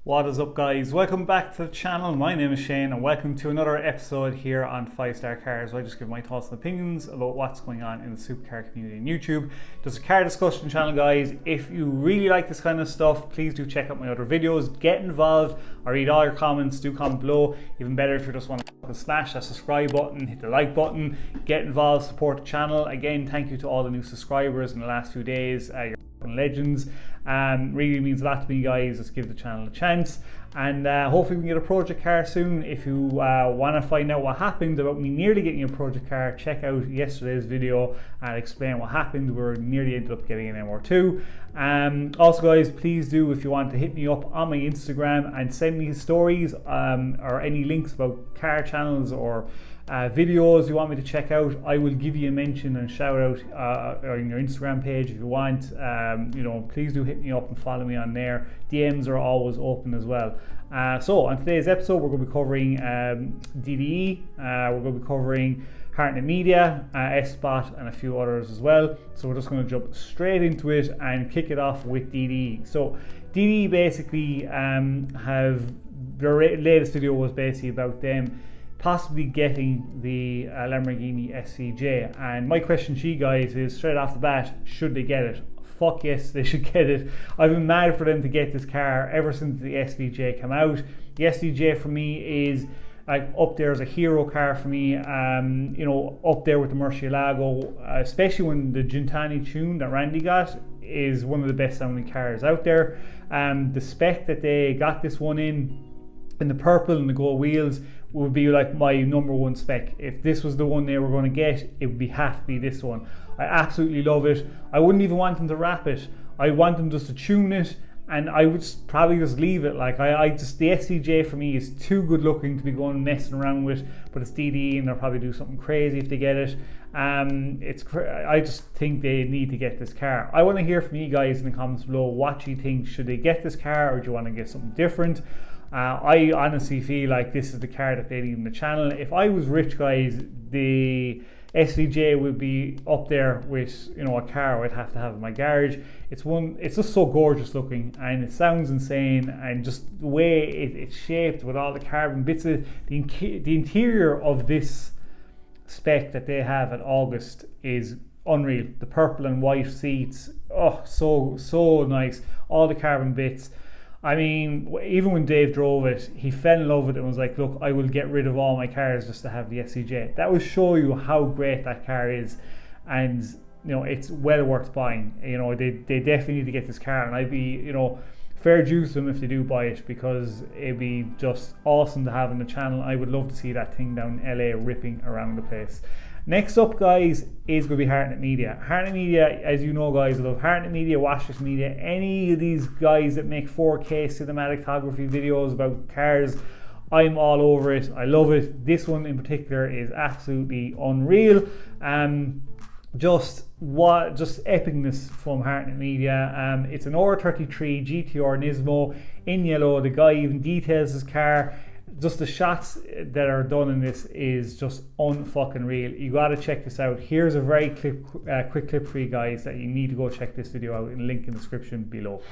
What is up, guys? Welcome back to the channel. My name is Shane and welcome to another episode here on 5-Star Cars, where I just give my thoughts and opinions about what's going on in the supercar community on YouTube. Just a car discussion channel, guys. If you really like this kind of stuff, please do check out my other videos. Get involved. I read all your comments. Do comment below. Even better if you just want to smash that subscribe button, hit the like button, get involved, support the channel. Again, thank you to all the new subscribers in the last few days. You're legends. Really means a lot to me, guys. Let's give the channel a chance, and hopefully we can get a project car soon. If you want to find out what happened about me nearly getting a project car, check out yesterday's video and explain what happened. We nearly ended up getting an MR2. Also, guys, please do, if you want, to hit me up on my Instagram and send me stories or any links about car channels or videos you want me to check out. I will give you a mention and shout out on your Instagram page if you want. Please do hit me up and follow me on there. DMs are always open as well. So on today's episode, we're going to be covering DDE. We're going to be covering Hartnett Media, S-Spot, and a few others as well. So we're just going to jump straight into it and kick it off with DDE. So DDE basically have their latest video was basically about them possibly getting the Lamborghini SCJ, and my question to you guys is straight off the bat: should they get it? Fuck yes, they should get it. I've been mad for them to get this car ever since the SVJ came out. The SVJ for me is like up there as a hero car for me. Up there with the Murcielago, especially when the Gintani tune that Randy got is one of the best sounding cars out there. The spec that they got this one in the purple and the gold wheels would be like my number one spec. If this was the one they were going to get, it would have to be this one. I absolutely love it. I wouldn't even want them to wrap it. I want them just to tune it, and I would probably just leave it. Like I just, the SCJ for me is too good looking to be going messing around with, but it's DD and they'll probably do something crazy if they get it. I just think they need to get this car. I want to hear from you guys in the comments below. What do you think? Should they get this car, or do you want to get something different? I honestly feel like this is the car that they need in the channel. If I was rich, guys, the SVJ would be up there with a car I'd have to have in my garage. It's just so gorgeous looking, and it sounds insane, and just the way it's shaped with all the carbon bits of the interior of this spec that they have at August is unreal. The purple and white seats, oh, so nice. All the carbon bits. I mean, even when Dave drove it, he fell in love with it and was like, look, I will get rid of all my cars just to have the SCJ. That will show you how great that car is, and it's well worth buying. They definitely need to get this car, and I'd be fair dues to them if they do buy it, because it'd be just awesome to have in the channel. I would love to see that thing down in LA ripping around the place. Next up, guys, is going to be Hartnett Media. Hartnett Media, as you know, guys, I love Hartnett Media, Washless Media, any of these guys that make 4K cinematic photography videos about cars. I'm all over it. I love it. This one in particular is absolutely unreal. Just epicness from Hartnett Media. It's an R33 GTR Nismo in yellow. The guy even details his car. Just the shots that are done in this is just unfucking real. You gotta check this out. Here's a very quick clip for you guys that you need to go check this video out, in link in the description below.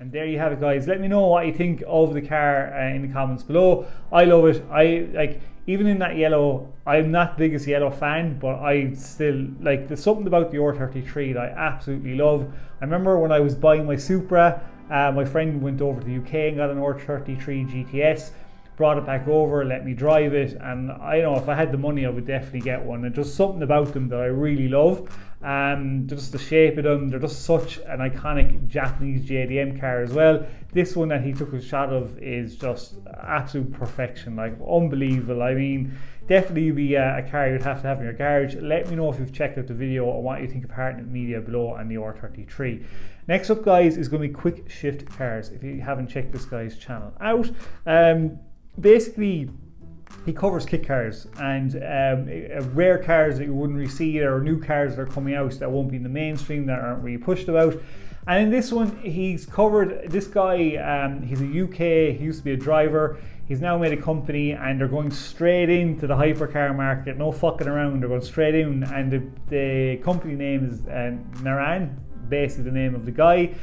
There you have it, guys. Let me know what you think of the car in the comments below. I love it. I like, even in that yellow, I'm not the biggest yellow fan, but I still like, there's something about the R33 that I absolutely love. I remember when I was buying my Supra, my friend went over to the UK and got an R33 GTS, brought it back over, let me drive it, and I know if I had the money I would definitely get one. And just something about them that I really love. Just the shape of them, they're just such an iconic Japanese JDM car as well. This one that he took a shot of is just absolute perfection, like unbelievable. I mean, definitely be a car you'd have to have in your garage. Let me know if you've checked out the video or what you think of Hartnett Media below and the R33. Next up, guys, is going to be Quick Shift Cars. If you haven't checked this guy's channel out, basically he covers kit cars and rare cars that you wouldn't really see, or new cars that are coming out that won't be in the mainstream, that aren't really pushed about. And in this one, he's covered this guy. He's a UK, he used to be a driver. He's now made a company, and they're going straight into the hypercar market. No fucking around, they're going straight in. And the company name is Naran, basically the name of the guy.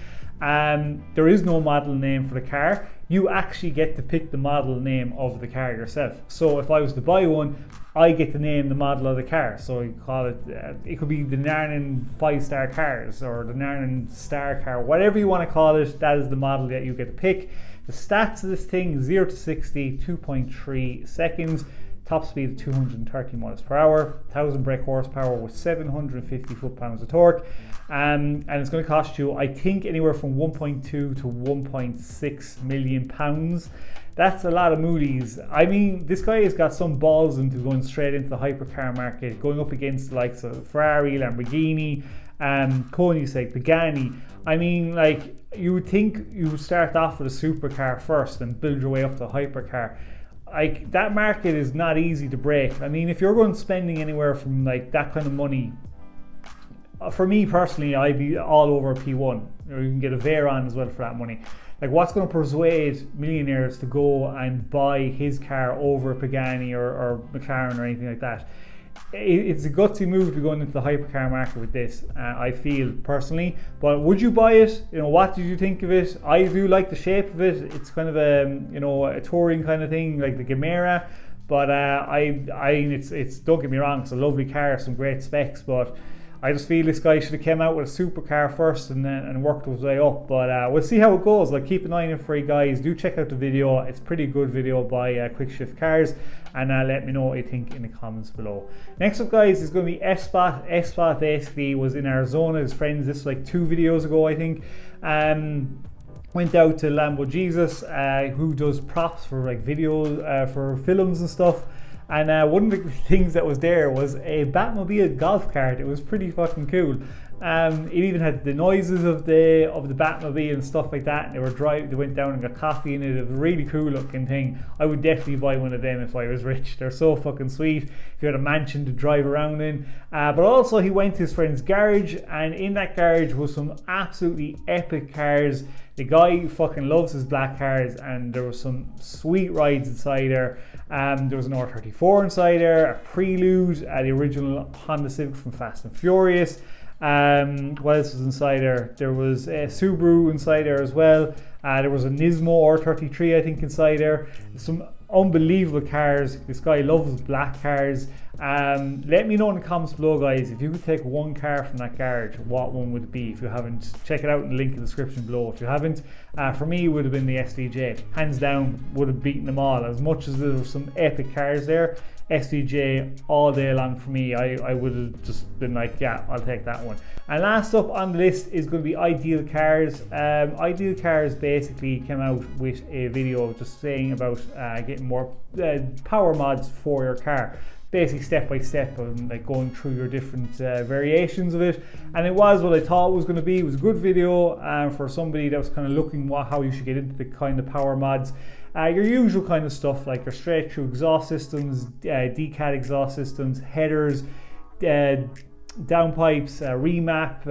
There is no model name for the car. You actually get to pick the model name of the car yourself. So if I was to buy one, I get to name the model of the car. So you call it, it could be the Narnan 5-star cars or the Narnan star car, whatever you want to call it, that is the model that you get to pick. The stats of this thing, 0 to 60, 2.3 seconds. Top speed of 230 miles per hour, 1000 brake horsepower with 750 foot-pounds of torque. And it's going to cost you, I think, anywhere from 1.2 to 1.6 million pounds. That's a lot of moolies. I mean, this guy has got some balls into going straight into the hypercar market, going up against the likes of Ferrari, Lamborghini, Koenigsegg, Pagani. I mean, like, you would think you would start off with a supercar first and build your way up to a hypercar. Like, that market is not easy to break. I mean, if you're going spending anywhere from like that kind of money, for me personally, I'd be all over a P1, or you can get a Veyron as well for that money. Like, what's going to persuade millionaires to go and buy his car over a Pagani or McLaren or anything like that? It's a gutsy move to be going into the hypercar market with this, I feel personally. But would you buy it? You know, what did you think of it? I do like the shape of it. It's kind of a touring kind of thing, like the Gemera. But it's don't get me wrong, it's a lovely car, some great specs. But I just feel this guy should have came out with a supercar first and worked his way up. But we'll see how it goes. Like, keep an eye on it for you guys. Do check out the video. It's a pretty good video by Quick Shift Cars. And let me know what you think in the comments below. Next up, guys, is going to be F-Spot. F-Spot basically was in Arizona. His friends, this was like 2 videos ago, I think. Went out to Lambo Jesus, who does props for like video, for films and stuff. And one of the things that was there was a Batmobile golf cart. It was pretty fucking cool. It even had the noises of the Batmobile and stuff like that. And they went down and got coffee in it. It was a really cool looking thing. I would definitely buy one of them if I was rich. They're so fucking sweet. If you had a mansion to drive around in. But also he went to his friend's garage, and in that garage was some absolutely epic cars. The guy fucking loves his black cars, and there was some sweet rides inside there. There was an R34 inside there, a Prelude, the original Honda Civic from Fast and Furious. What else was inside there? There was a Subaru inside there as well. There was a Nismo R33, I think, inside there. Some unbelievable cars. This guy loves black cars. Let me know in the comments below, guys, if you could take one car from that garage, what one would it be? If you haven't, check it out in the link in the description below. If you haven't, for me it would have been the SVJ. Hands down, would have beaten them all. As much as there were some epic cars there, SVJ all day long for me. I would have just been like, yeah, I'll take that one. And last up on the list is going to be Ideal Cars. Ideal Cars basically came out with a video just saying about getting more power mods for your car. Basically step by step, and like going through your different variations of it. And it was what I thought it was going to be. It was a good video for somebody that was kind of looking how you should get into the kind of power mods. Your usual kind of stuff, like your straight through exhaust systems, decat exhaust systems, headers, downpipes, remap,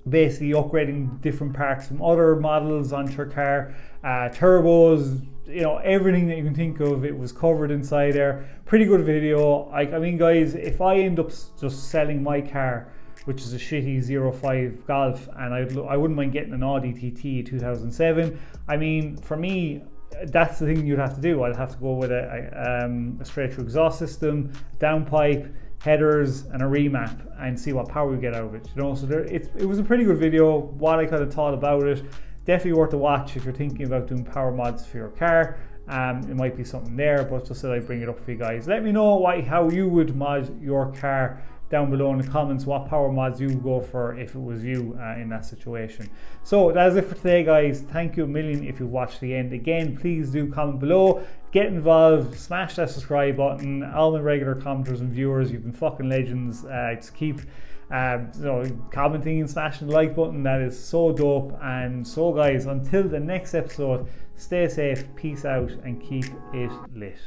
basically upgrading different parts from other models onto your car, turbos, you know, everything that you can think of, it was covered inside there. Pretty good video. I mean, guys, if I end up just selling my car, which is a shitty 05 Golf, and I wouldn't mind getting an Audi TT 2007. I mean, for me, that's the thing you'd have to do. I'd have to go with a straight through exhaust system, downpipe, headers, and a remap, and see what power you get out of it. You know, so it was a pretty good video. What I kind of thought about it, definitely worth a watch if you're thinking about doing power mods for your car. It might be something there, but just that I bring it up for you guys. Let me know how you would mod your car down below in the comments, what power mods you would go for if it was you in that situation. So that is it for today, guys. Thank you a million if you've watched the end. Again, please do comment below, get involved, smash that subscribe button. All my regular commenters and viewers, you've been fucking legends. Just keep commenting and smashing the like button. That is so dope. And so, guys, until the next episode, stay safe, peace out, and keep it lit.